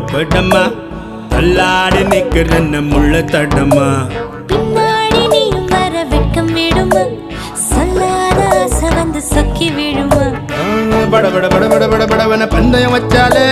கூப்பிடமா தள்ளாடி நிக்கிறன்ன முள்ள தடமா பின்னாடி நீயும் வர வெட்கம் விடுமா சொல்லாத ஆசை வந்து சொக்கி விடுமா பட பட பட பட பட படவன பந்தயம் வச்சாலே